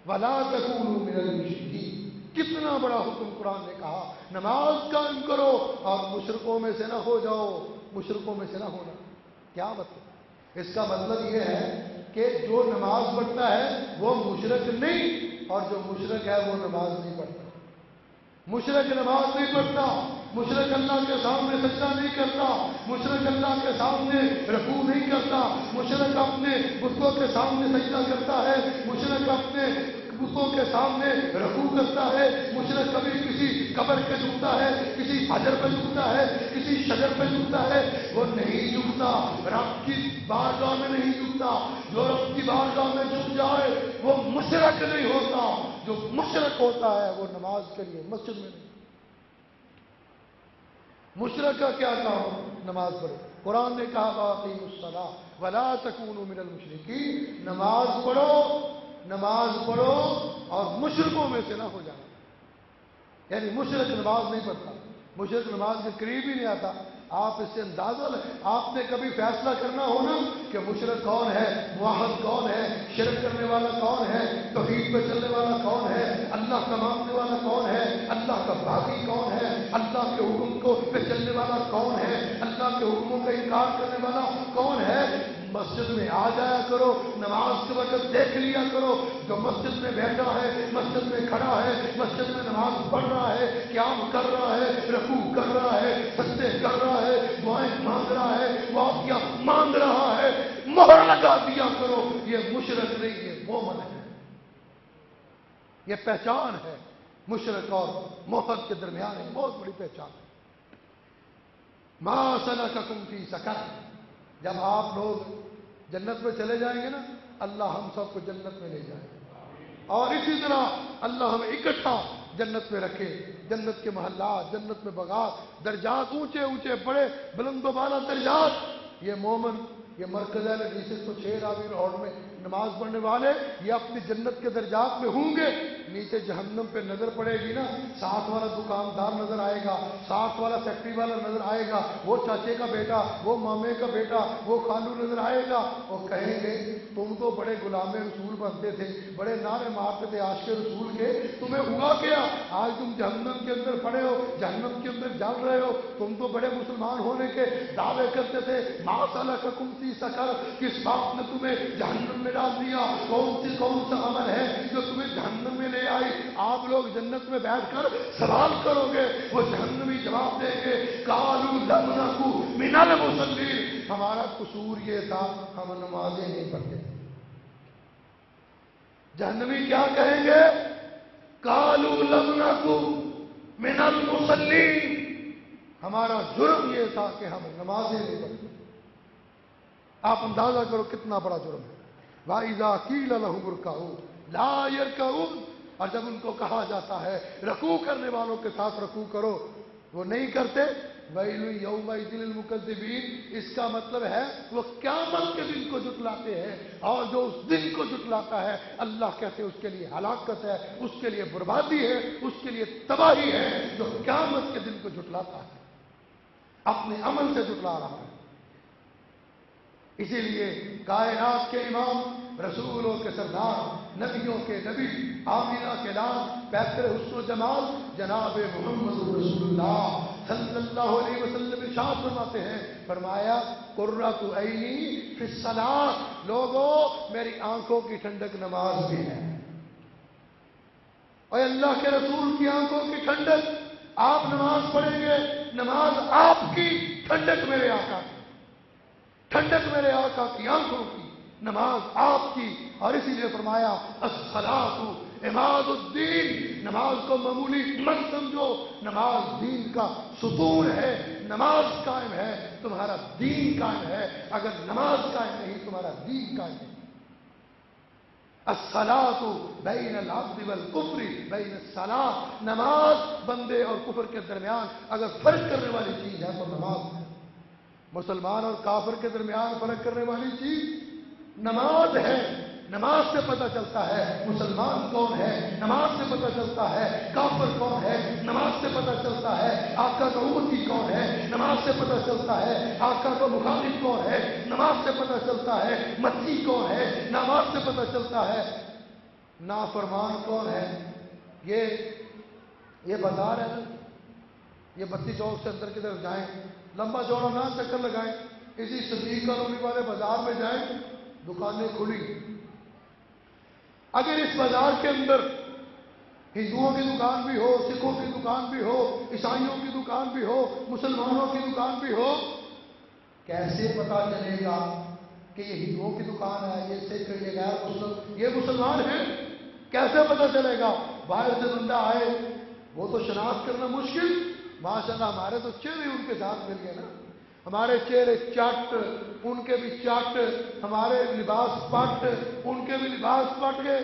وَلَا تَكُونُوا مِنَ الْمُشْرِکِینَ. کتنا بڑا حکم قرآن نے کہا، نماز قائم کرو اور مشرکوں میں سے نہ ہو جاؤ، مشرکوں میں سے نہ ہونا. کیا مطلب؟ اس کا مطلب یہ ہے کہ جو نماز پڑھتا ہے وہ مشرک نہیں، اور جو مشرک ہے وہ نماز نہیں پڑھتا. مشرک نماز نہیں پڑھتا، مشرک اللہ کے سامنے سجدہ نہیں کرتا، مشرک اللہ کے سامنے رکوع نہیں کرتا، مشرک اپنے بتوں کے سامنے سجدہ کرتا ہے، مشرک اپنے بتوں کے سامنے رکوع کرتا ہے، مشرک کبھی کسی قبر پہ جھکتا ہے، کسی حجر پہ جھکتا ہے، کسی شجر پہ جھکتا ہے. وہ نہیں جھکتا، رب کی بارگاہ میں نہیں جھکتا. جو رب کی بارگاہ میں جھک جائے وہ مشرک نہیں ہوتا، جو مشرک ہوتا ہے وہ نماز کے لیے مسجد میں نہیں. مشرک کا کیا کام؟ نماز پڑھو. قرآن نے کہا وَأَقِیمُوا الصَّلَاةَ وَلَا تَكُونُوا مِنَ الْمُشْرِکِینَ. نماز پڑھو، نماز پڑھو اور مشرکوں میں سے نہ ہو جانا. یعنی مشرک نماز نہیں پڑھتا، مشرک نماز کے قریب ہی نہیں آتا. آپ اس سے اندازہ لیں، آپ نے کبھی فیصلہ کرنا ہو نا کہ مشرک کون ہے، موحد کون ہے، شرک کرنے والا کون ہے، توحید پہ چلنے والا کون ہے، اللہ کا ماننے والا کون ہے، اللہ کا باغی کون ہے، اللہ کے حکم کو پہ چلنے والا کون ہے، اللہ کے حکموں کا انکار کرنے والا کون ہے. مسجد میں آ جایا کرو، نماز کے وقت دیکھ لیا کرو. جو مسجد میں بیٹھا ہے، مسجد میں کھڑا ہے، مسجد میں نماز پڑھ رہا ہے، قیام کر رہا ہے، رکوع کر رہا ہے، سجدے کر رہا ہے، دعائیں مانگ رہا ہے، معافیاں مانگ رہا ہے، مہر لگا دیا کرو. یہ مشرک نہیں، یہ مومن ہے. یہ پہچان ہے مشرک اور موحد کے درمیان ایک بہت بڑی پہچان ہے. ما سلککم فی سقر. جب آپ لوگ جنت میں چلے جائیں گے نا، اللہ ہم سب کو جنت میں لے جائے گا، اور اسی طرح اللہ ہمیں اکٹھا جنت میں رکھے. جنت کے محلات، جنت میں باغات، درجات اونچے اونچے، بڑے بلند و بالا درجات. یہ مومن، یہ مرکز ہے جسے کو 6 راوی روڈ میں نماز پڑھنے والے، یہ اپنی جنت کے درجات میں ہوں گے. نیچے جہنم پہ نظر پڑے گی نا، ساتھ والا دکاندار نظر آئے گا، ساتھ والا فیکٹری والا نظر آئے گا، وہ چاچے کا بیٹا، وہ مامے کا بیٹا، وہ خالو نظر آئے گا. وہ کہیں گے تم تو بڑے غلام رسول بنتے تھے، بڑے نعرے مارتے تھے عاشق رسول کے، تمہیں ہوا کیا؟ آج تم جہنم کے اندر پڑے ہو، جہنم کے اندر جل رہے ہو. تم تو بڑے مسلمان ہونے کے دعوے کرتے تھے. ما سلککم فی سقر. کس بات نے تمہیں جہنم میں ڈال دیا، کون سا عمل ہے جو تمہیں جہنم میں لے آئی؟ آپ لوگ جنت میں بیٹھ کر سوال کرو گے، وہ جہنمی جواب دیں گے قالوا لم نکو من المصلین، ہمارا قصور یہ تھا ہم نمازیں نہیں پڑھتے۔ جہنمی کیا کہیں گے؟ قالوا لم نکو من المصلین، ہمارا جرم یہ تھا کہ ہم نمازیں نہیں پڑھتے۔ آپ اندازہ کرو کتنا بڑا جرم ہے۔ وَإِذَا قِيلَ لَهُمُ ارْكَعُوا لَا يَرْكَعُونَ، اور جب ان کو کہا جاتا ہے رکوع کرنے والوں کے ساتھ رکوع کرو، وہ نہیں کرتے۔ وَيْلٌ يَوْمَئِذٍ لِّلْمُكَذِّبِينَ، اس کا مطلب ہے وہ قیامت کے دن کو جھٹلاتے ہیں، اور جو اس دن کو جھٹلاتا ہے اللہ کہتے ہیں اس کے لیے ہلاکت ہے، اس کے لیے بربادی ہے، اس کے لیے تباہی ہے، جو قیامت کے دن کو جھٹلاتا ہے، اپنے عمل سے جھٹلا رہا ہے۔ اسی لیے کائنات کے امام، رسولوں کے سردار، نبیوں کے نبی، آمینہ کے لال، پیکر حسن و جمال جناب محمد رسول اللہ صلی اللہ علیہ وسلم ارشاد فرماتے ہیں، فرمایا قرۃ عینی فی الصلاۃ، لوگوں میری آنکھوں کی ٹھنڈک نماز بھی ہے۔ اور اللہ کے رسول کی آنکھوں کی ٹھنڈک، آپ نماز پڑھیں گے، نماز آپ کی ٹھنڈک میرے آقا کی، ٹھنڈک میرے آقا کی آنکھوں کی، نماز آپ کی۔ اور اسی لیے فرمایا الصلاۃ عماد الدین، نماز کو معمولی مت سمجھو، نماز دین کا ستون ہے، نماز قائم ہے تمہارا دین قائم ہے، اگر نماز قائم نہیں تمہارا دین قائم نہیں۔ الصلاۃ بین العبد والکفر بین الصلاۃ، نماز بندے اور کفر کے درمیان اگر فرق کرنے والی چیز ہے تو نماز ہے۔ مسلمان اور کافر کے درمیان فرق کرنے والی چیز نماز ہے۔ نماز سے پتہ چلتا ہے مسلمان کون ہے، نماز سے پتہ چلتا ہے کافر کون ہے، نماز سے پتہ چلتا ہے آقا کا امتی کون ہے، نماز سے پتہ چلتا ہے آقا کا مخالف کون ہے، نماز سے پتہ چلتا ہے مسیح کون ہے، نماز سے پتہ چلتا ہے نافرمان کون ہے۔ یہ بازار ہے نا، یہ بتی چوک سے اندر کی طرف جائیں، لمبا چوڑا نہ چکر لگائیں، اسی صدیق کالونی والے بازار میں جائیں، دکانیں کھلی۔ اگر اس بازار کے اندر ہندوؤں کی دکان بھی ہو، سکھوں کی دکان بھی ہو، عیسائیوں کی دکان بھی ہو، مسلمانوں کی دکان بھی ہو، کیسے پتا چلے گا کہ یہ ہندوؤں کی دکان ہے، یہ سکھ، یہ غیر مسلم، یہ مسلمان ہیں؟ کیسے پتا چلے گا؟ باہر سے بندہ آئے وہ تو شناخت کرنا مشکل، ماشاءاللہ ہمارے تو چہرے ان کے ساتھ مل گئے نا، ہمارے چہرے چٹ، ان کے بھی چٹ، ہمارے لباس پٹ، ان کے بھی لباس پٹ گئے،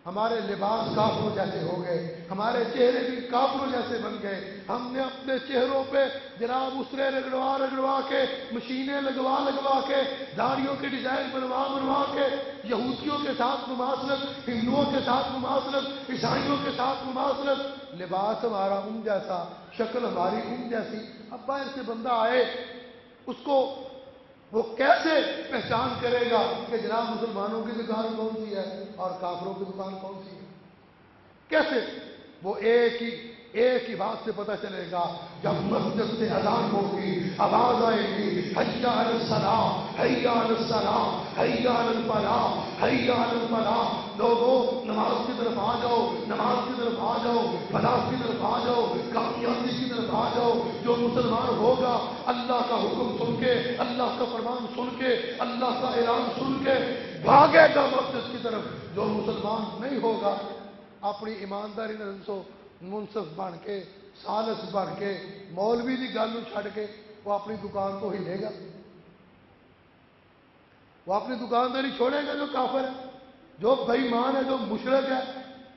ہمارے لباس کافروں جیسے ہو گئے، ہمارے چہرے بھی کافروں جیسے بن گئے۔ ہم نے اپنے چہروں پہ جناب اسرے رگڑوا کے، مشینیں لگوا کے، داڑھیوں کے ڈیزائن بنوا کے، یہودیوں کے ساتھ مماثلت، ہندوؤں کے ساتھ مماثلت، عیسائیوں کے ساتھ مماثلت، لباس ہمارا ان جیسا، شکل ہماری ان جیسی۔ اب باہر سے بندہ آئے، اس کو وہ کیسے پہچان کرے گا کہ جناب مسلمانوں کی دکان کون سی ہے اور کافروں کی دکان کون سی ہے؟ کیسے؟ وہ ایک ہی بات سے پتہ چلے گا، جب مسجد سے اذان ہوگی، آواز آئے گی حی علی الصلاۃ، حی علی الصلاۃ، حی علی الفلاح، حی علی الفلاح، لوگوں نماز کی طرف آ جاؤ، نماز کی طرف آ جاؤ، فلاح کی طرف آ جاؤ، کامیابی کی طرف آ جاؤ۔ جو مسلمان ہوگا اللہ کا حکم سن کے، اللہ کا فرمان سن کے، اللہ کا اعلان سن کے بھاگے گا مسجد کی طرف۔ جو مسلمان نہیں ہوگا اپنی ایمانداری سے منصف بن کے، سالس بن کے، مولوی کی گل چھڈ کے وہ اپنی دکان کو ہی لے گا، وہ اپنی دکانداری چھوڑے گا۔ جو کافر ہے، جو بے ایمان ہے، جو مشرک ہے،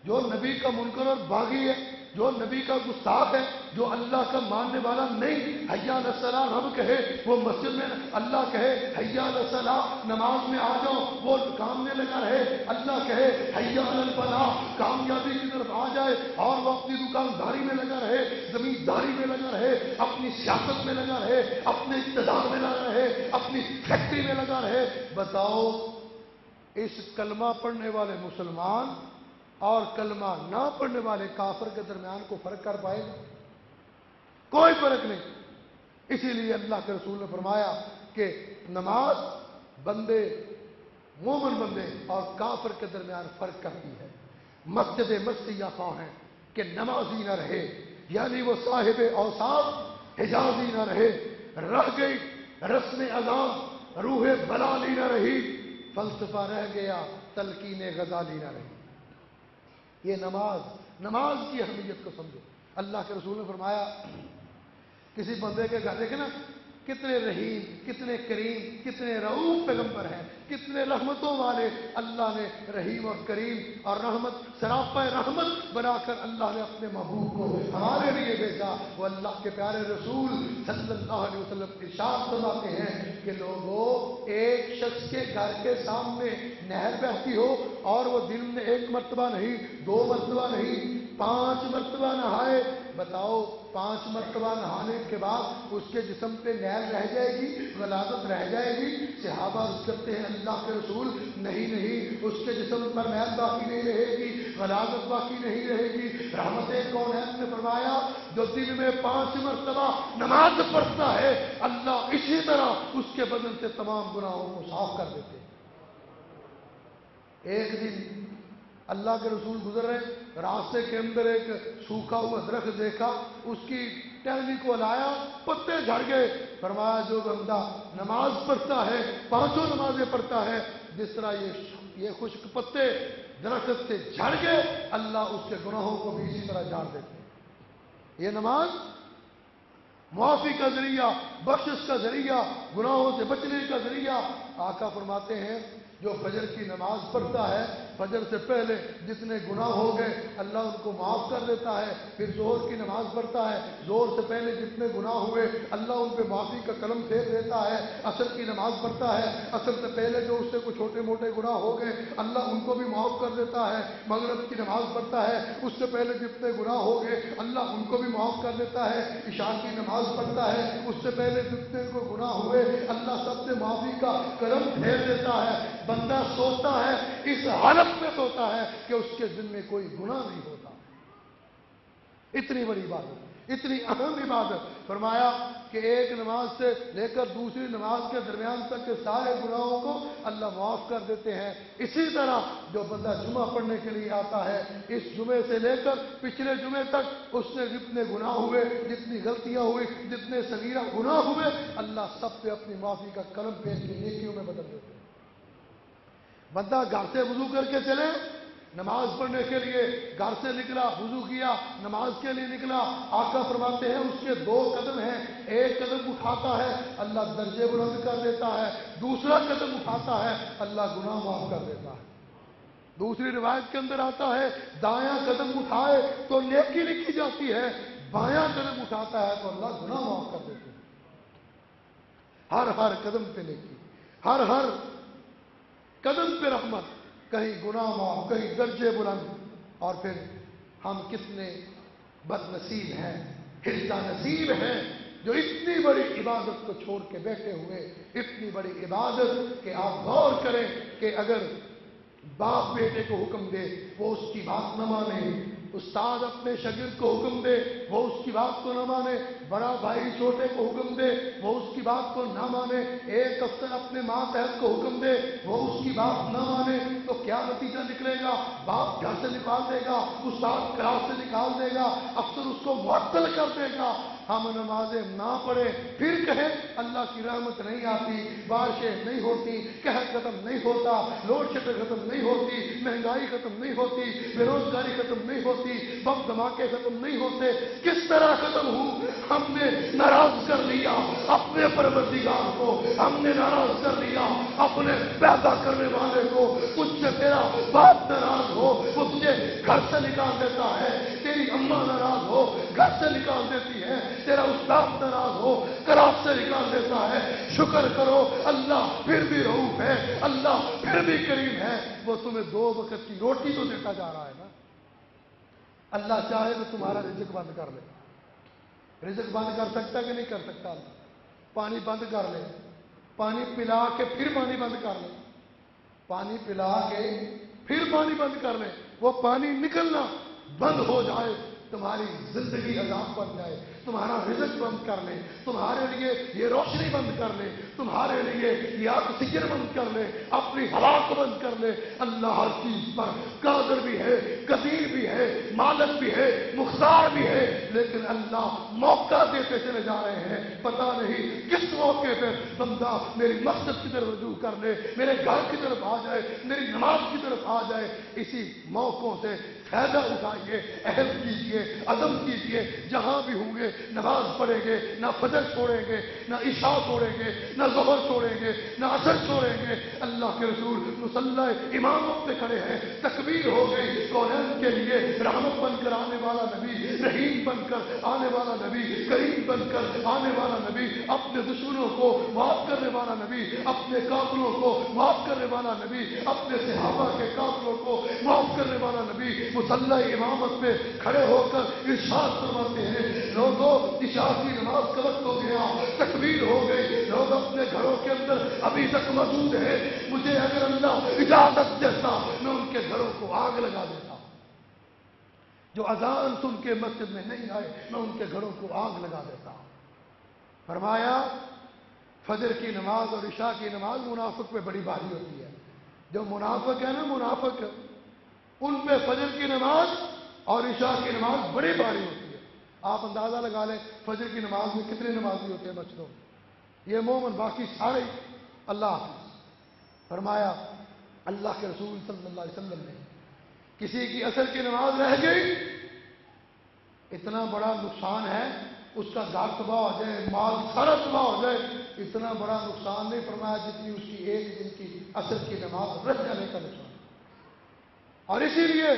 جو نبی کا منکر اور باغی ہے، جو نبی کا گستاخ ہے، جو اللہ کا ماننے والا نہیں، حی علی الصلاۃ رب کہے وہ مسجد میں، اللہ کہے حی علی الصلاۃ نماز میں آ جاؤ وہ کام میں لگا رہے، اللہ کہے حی علی الفلاح کامیابی کی طرف آ جائے اور وہ اپنی دکانداری میں لگا رہے، زمینداری میں لگا رہے، اپنی سیاست میں لگا رہے، اپنے اقتدار میں لگا رہے، اپنی فیکٹری میں لگا رہے۔ بتاؤ اس کلمہ پڑھنے والے مسلمان اور کلمہ نہ پڑھنے والے کافر کے درمیان کو فرق کر پائے گا؟ کوئی فرق نہیں۔ اسی لیے اللہ کے رسول نے فرمایا کہ نماز بندے مومن بندے اور کافر کے درمیان فرق کرتی ہے۔ مسجد مسیح خواہ ہے کہ نمازی نہ رہے، یعنی وہ صاحب اوصاف حجازی نہ رہے، رہ گئی رسم اذان، روح بلالی نہ رہی، فلسفہ رہ گیا، تلقین غزالی نہ رہی۔ یہ نماز کی اہمیت کو سمجھو۔ اللہ کے رسول نے فرمایا کسی بندے کے گھر دیکھیں نا کتنے رحیم، کتنے کریم، کتنے رؤوف پیغمبر ہیں، کتنے رحمتوں والے اللہ نے رحیم اور کریم اور رحمت سراپا رحمت بنا کر اللہ نے اپنے محبوب کو ہمارے لیے بھیجا۔ وہ اللہ کے پیارے رسول صلی اللہ علیہ وسلم ارشاد فرماتے ہیں کہ لوگوں، ایک شخص کے گھر کے سامنے نہر بہتی ہو اور وہ دن میں 1 مرتبہ نہیں، 2 مرتبہ نہیں، 5 مرتبہ نہائے، بتاؤ 5 مرتبہ نہانے کے بعد اس کے جسم پہ میل رہ جائے گی، غلاظت رہ جائے گی؟ صحابہ عرض کرتے ہیں اللہ کے رسول نہیں، اس کے جسم پر میل باقی نہیں رہے گی، غلاظت باقی نہیں رہے گی۔ رحمت کونین نے فرمایا جو دن میں 5 مرتبہ نماز پڑھتا ہے اللہ اسی طرح اس کے بدن سے تمام گناہوں کو صاف کر دیتے ہیں۔ ایک دن اللہ کے رسول گزر رہے، راستے کے اندر ایک سوکھا ہوا درخت دیکھا، اس کی ٹہنی کو لایا، پتے جھڑ گئے۔ فرمایا جو بندہ نماز پڑھتا ہے، 5 نمازیں پڑھتا ہے، جس طرح یہ خشک پتے درخت سے جھڑ گئے، اللہ اس کے گناہوں کو بھی اسی طرح جھاڑ دیتے ہیں۔ یہ نماز معافی کا ذریعہ، بخشش کا ذریعہ، گناہوں سے بچنے کا ذریعہ۔ آقا فرماتے ہیں جو فجر کی نماز پڑھتا ہے، فجر سے پہلے جتنے گناہ ہو گئے اللہ ان کو معاف کر دیتا ہے۔ پھر ظہر کی نماز پڑھتا ہے، ظہر سے پہلے جتنے گناہ ہوئے اللہ ان پہ معافی کا قلم پھیر دیتا ہے۔ عصر کی نماز پڑھتا ہے، عصر سے پہلے جو اس سے کچھ چھوٹے موٹے گناہ ہو گئے اللہ ان کو بھی معاف کر دیتا ہے۔ مغرب کی نماز پڑھتا ہے، اس سے پہلے جتنے گناہ ہو گئے اللہ ان کو بھی معاف کر دیتا ہے۔ عشاء کی نماز پڑھتا ہے، اس سے پہلے جتنے کو گناہ ہوئے اللہ سب سے معافی کا قلم پھیر دیتا ہے۔ بندہ سوتا ہے، اس حالت میں سوتا ہے کہ اس کے دل میں کوئی گناہ نہیں ہوتا۔ اتنی بڑی عبادت، اتنی اہم عبادت۔ فرمایا کہ ایک نماز سے لے کر دوسری نماز کے درمیان تک کے سارے گناہوں کو اللہ معاف کر دیتے ہیں۔ اسی طرح جو بندہ جمعہ پڑھنے کے لیے آتا ہے، اس جمعے سے لے کر پچھلے جمعے تک اس نے جتنے گناہ ہوئے، جتنی غلطیاں ہوئی، جتنے صغیرہ گناہ ہوئے اللہ سب پہ اپنی معافی کا قلم پھیر کے نیکیوں میں بدل دیتے ہیں۔ بندہ گھر سے وضو کر کے چلے نماز پڑھنے کے لیے، گھر سے نکلا وضو کیا نماز کے لیے نکلا، آقا فرماتے ہیں اس کے 2 قدم ہیں، ایک قدم اٹھاتا ہے اللہ درجے بلند کر دیتا ہے، دوسرا قدم اٹھاتا ہے اللہ گناہ معاف کر دیتا ہے۔ دوسری روایت کے اندر آتا ہے دایاں قدم اٹھائے تو نیکی لکھی جاتی ہے، بایاں قدم اٹھاتا ہے تو اللہ گناہ معاف کر دیتے ہیں۔ ہر قدم پہ نیکی، ہر قدم پہ رحمت، کہیں گناہ معاف، کہیں درجے بلند۔ اور پھر ہم کتنے بد نصیب ہیں، ہلدا نصیب ہیں جو اتنی بڑی عبادت کو چھوڑ کے بیٹھے ہوئے، اتنی بڑی عبادت کہ آپ غور کریں کہ اگر باپ بیٹے کو حکم دے وہ اس کی بات نہ مانے، استاد اپنے شاگرد کو حکم دے وہ اس کی بات کو نہ مانے، بڑا بھائی چھوٹے کو حکم دے وہ اس کی بات کو نہ مانے، ایک افسر اپنے ماتحت کو حکم دے وہ اس کی بات نہ مانے، تو کیا نتیجہ نکلے گا؟ باپ گھر سے نکال دے گا، استاد کلاس سے نکال دے گا، افسر اس کو معطل کر دے گا۔ ہم نمازیں نہ پڑھیں پھر کہیں اللہ کی رحمت نہیں آتی، بارشیں نہیں ہوتی، قحط ختم نہیں ہوتا، لوڈ شیڈنگ ختم نہیں ہوتی، مہنگائی ختم نہیں ہوتی، بے روزگاری ختم نہیں ہوتی، بم دھماکے ختم نہیں ہوتے، کس طرح ختم ہوں؟ ہم نے ناراض کر لیا اپنے پروردگار کو، ہم نے ناراض کر لیا اپنے پیدا کرنے والے کو۔ تجھ سے تیرا باپ ناراض ہو وہ تجھے گھر سے نکال دیتا ہے، تیری اماں ناراض ہو گھر سے نکال دیتی ہے، تیرا استاد ناراض ہو کلاس سے نکال دیتا ہے۔ شکر کرو اللہ پھر بھی رؤوف ہے، اللہ پھر بھی کریم ہے، وہ تمہیں 2 وقت کی روٹی تو دیتا جا رہا ہے نا۔ اللہ چاہے تو تمہارا رزق بند کر لے، رزق بند کر سکتا کہ نہیں کر سکتا؟ اللہ پانی بند کر لے، پانی پلا کے پھر پانی بند کر لے، پانی پلا کے پھر پانی بند کر لے، وہ پانی نکلنا بند ہو جائے تمہاری زندگی عذاب بن جائے، تمہارا رزق بند کر لے، تمہارے لیے یہ روشنی بند کر لے، تمہارے لیے یہ آکسیجن بند کر لے، اپنی ہوا کو بند کر لے۔ اللہ ہر چیز پر قادر بھی ہے، قدیر بھی ہے، مالک بھی ہے، مختار بھی ہے، لیکن اللہ موقع دیتے چلے جا رہے ہیں۔ پتہ نہیں کس موقع پہ بندہ میری مسجد کی طرف رجوع کر لے، میرے گھر کی طرف آ جائے، میری نماز کی طرف آ جائے۔ اسی موقعوں سے فائدہ اٹھائیے، عہد کیجیے، عزم کیجیے، جہاں بھی ہوں گے نماز پڑھیں گے، نہ فجر چھوڑیں گے، نہ عشاء چھوڑیں گے، نہ ظہر چھوڑیں گے، نہ عصر چھوڑیں گے۔ اللہ کے رسول مصلی امامت پہ کھڑے ہیں، تکبیر ہو گئی، کونین کے لیے رحمت بن کر آنے والا نبی، رحیم بن کر آنے والا نبی، کریم بن کر آنے والا نبی، اپنے دشمنوں کو معاف کرنے والا نبی، اپنے کافروں کو معاف کرنے والا نبی، اپنے صحابہ کے کافروں کو معاف کرنے والا نبی مصلی امامت پہ کھڑے ہو کر ارشاد فرماتے ہیں، لوگوں عشاء کی نماز کا وقت ہو گیا، تکبیر ہو گئی، لوگ اپنے گھروں کے اندر ابھی تک موجود ہیں، مجھے اگر اللہ اجازت دیتا میں ان کے گھروں کو آگ لگا دیتا۔ جو اذان سن کے مسجد میں نہیں آئے میں ان کے گھروں کو آگ لگا دیتا۔ فرمایا فجر کی نماز اور عشاء کی نماز منافق پہ بڑی بھاری ہوتی ہے۔ جو منافق ہے نا، منافق ان پہ فجر کی نماز اور عشاء کی نماز بڑی بھاری ہوتی ہے۔ آپ اندازہ لگا لیں فجر کی نماز میں کتنے نمازی ہوتے ہیں مسجدوں میں؟ یہ مومن، باقی سارے اللہ حافظ۔ فرمایا اللہ کے رسول صلی اللہ علیہ وسلم نے کسی کی عصر کی نماز رہ گئی، اتنا بڑا نقصان ہے، اس کا گھر تباہ ہو جائے، مال سارا تباہ ہو جائے، اتنا بڑا نقصان نہیں فرمایا جتنی اس کی ایک دن کی عصر کی نماز رہ جانے کا نقصان۔ اور اسی لیے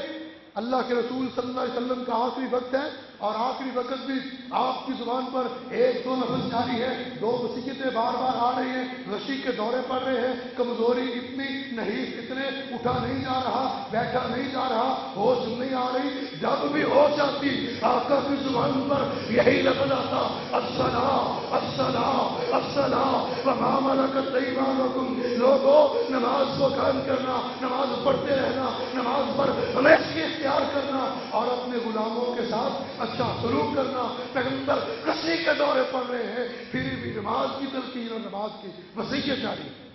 اللہ کے رسول صلی اللہ علیہ وسلم کا آخری وقت ہے، اور آخری وقت بھی آپ کی زبان پر ایک دو لفظ جاری ہے، دو وصیتیں بار بار آ رہی ہیں، رشی کے دورے پڑ رہے ہیں، کمزوری اتنی نہیں، اتنے اٹھا نہیں جا رہا، بیٹھا نہیں جا رہا، ہوش نہیں آ رہی، جب بھی ہوش آتی آقا کی زبان پر یہی لفظ آتا، الصلاۃ الصلاۃ الصلاۃ وما ملکت ایمانکم۔ لوگوں نماز کو قائم کرنا، نماز پڑھتے رہنا، نماز پر ہمیشہ اختیار کرنا اور اپنے غلاموں کے ساتھ اچھا سلوک کرنا۔ پیغمبر کسی کے دورے پڑ رہے ہیں پھر بھی نماز کی تلقین اور نماز کی وصیت جاری ہے۔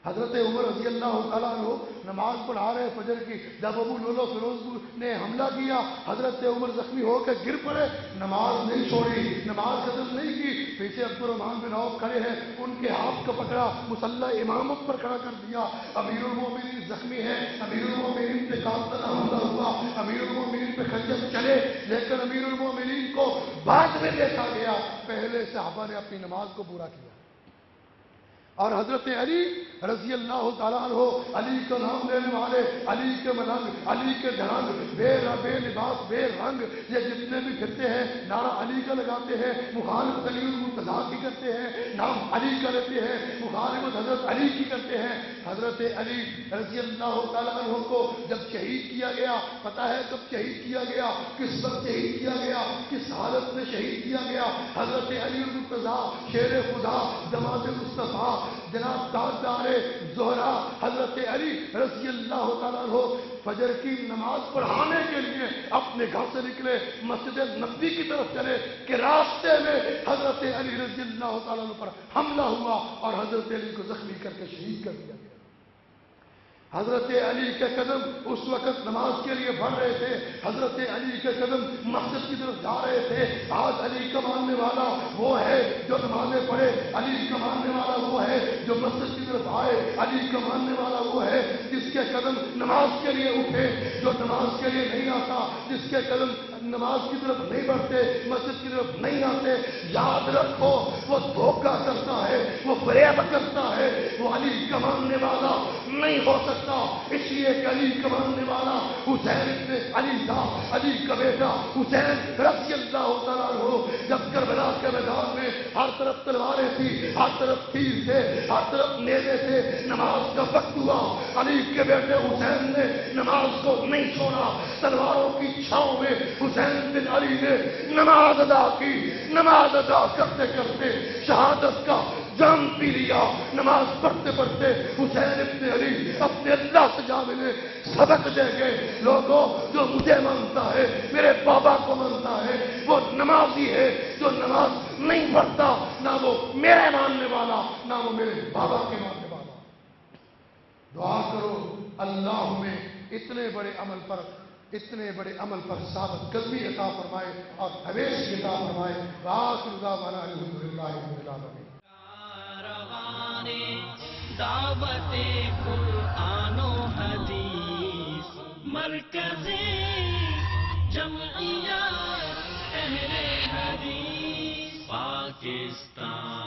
حضرت عمر رضی اللہ تعالیٰ عنہ نماز پڑھا رہے فجر کی، جب ابو لولو فیروز نے حملہ کیا حضرت عمر زخمی ہو کے گر پڑے، نماز نہیں چھوڑی، نماز ختم نہیں کی، پیچھے عبد الرحمن بن عوف کھڑے ہیں، ان کے ہاتھ کو پکڑا، مصلی امامت پر کھڑا کر دیا۔ امیر المومنین زخمی ہیں، امیر المومنین پہ قاتلانہ حملہ ہوا، امیر المومنین پہ خنجر چلے، لیکن امیر المومنین کو بعد میں دیکھا گیا، پہلے صحابہ نے اپنی نماز کو پورا کیا۔ اور حضرت علی رضی اللہ تعالیٰ عنہ، علی کا نام لینے والے، علی کے ملنگ، علی کے ڈھنگ، بے لباس بے رنگ، یہ جتنے بھی پھرتے ہیں نعرہ علی کا لگاتے ہیں، مخالفت علی المرتضیٰ کی کرتے ہیں، نام علی کا لیتے ہیں، مخالفت حضرت علی کی کرتے ہیں۔ حضرت علی رضی اللہ تعالیٰ عنہ کو جب شہید کیا گیا، پتہ ہے کب شہید کیا گیا، کس وقت شہید کیا گیا، کس حالت میں شہید کیا گیا؟ حضرت علی المرتضیٰ شیر خدا، جماعت مصطفیٰ، جناب تاجدار زہرا حضرت علی رضی اللہ تعالیٰ عنہ فجر کی نماز پڑھانے کے لیے اپنے گھر سے نکلے، مسجد نبوی کی طرف چلے کہ راستے میں حضرت علی رضی اللہ تعالیٰ عنہ پر حملہ ہوا اور حضرت علی کو زخمی کر کے شہید کر دیا گیا۔ حضرت علی کے قدم اس وقت نماز کے لیے بڑھ رہے تھے، حضرت علی کے قدم مسجد کی طرف جا رہے تھے۔ آج علی کا ماننے والا وہ ہے جو نمازیں پڑھے، علی کا ماننے والا وہ ہے جو مسجد کی طرف آئے، علی کا ماننے والا وہ ہے جس کے قدم نماز کے لیے اٹھے، جو نماز کے لیے نہیں آتا، جس کے قدم نماز کی طرف نہیں بڑھتے، مسجد کی طرف نہیں آتے، یاد رکھو وہ دھوکہ کرتا ہے، وہ فریب کرتا ہے، وہ علی کا ماننے والا نہیں ہو سکتا۔ اس لیے کہ علی کا ماننے والا حسین ابن علی تھا، علی کا بیٹا حسین رضی اللہ تعالیٰ عنہ جب کربلا کے میدان میں ہر طرف تلواریں تھی، ہر طرف تیر تھے، ہر طرف نیزے تھے، نماز کا وقت ہوا، علی کے بیٹے حسین نے نماز کو نہیں چھوڑا، تلواروں کی چھاؤں میں حسین بن علی نے نماز ادا کی، نماز ادا کرتے کرتے شہادت کا جام پی لیا. نماز پڑھتے پڑھتے حسین ابن علی اپنے اللہ سے جا ملے, سبق دے گئے, لوگوں جو مجھے مانتا ہے میرے بابا کو مانتا ہے وہ نمازی ہے, جو نماز نہیں پڑھتا نہ وہ میرے ماننے والا نہ وہ میرے بابا کے ماننے والا. دعا کرو اللہ ہمیں اتنے بڑے عمل پر ثابت قدمی عطا فرمائے اور ہمیشہ عطا فرمائے. وآخر دعوانا الحمدللہ رب العالمین. دعوت قرآن و حدیث مرکز جمعیت اہل حدیث پاکستان.